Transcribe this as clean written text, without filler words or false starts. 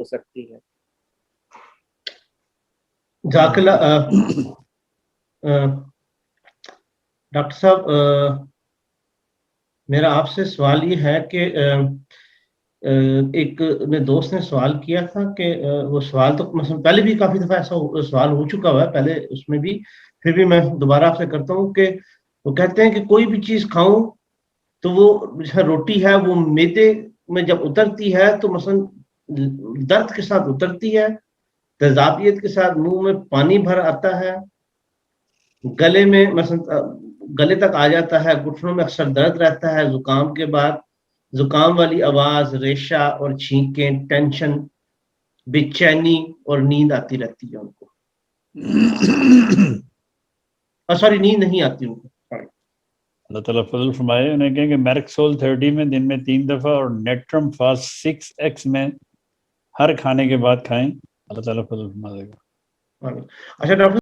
हो सकती है। जाकिला डॉक्टर साहब, मेरा आपसे सवाल ये है कि एक मेरे दोस्त ने सवाल किया था कि वो सवाल तो मतलब पहले भी काफी दफा ऐसा सवाल हो चुका हुआ है पहले उसमें भी, फिर भी मैं दोबारा आपसे करता हूँ कि वो कहते हैं कि कोई भी चीज खाऊं तो वो जो रोटी है वो मैदे में जब उतरती है तो मसलन दर्द के साथ उतरती है, तेजाबियत के साथ मुंह में पानी भर आता है, गले में मसलन गले तक आ जाता है, घुटनों में अक्सर दर्द रहता है, जुकाम के बाद जुकाम वाली आवाज, रेशा और छींकें, टेंशन, बेचैनी और नींद आती रहती है उनको। सॉरी, नींद नहीं आती उनको, सॉरी। अल्लाह ताला फजल फरमाए। उन्हें कहें कि मेरक्सोल 30 में दिन में 3 दफा और नेट्रम फास्ट 6x में हर खाने के बाद खाएं। अल्लाह ताला फजल फरमा देगा। अच्छा डॉक्टर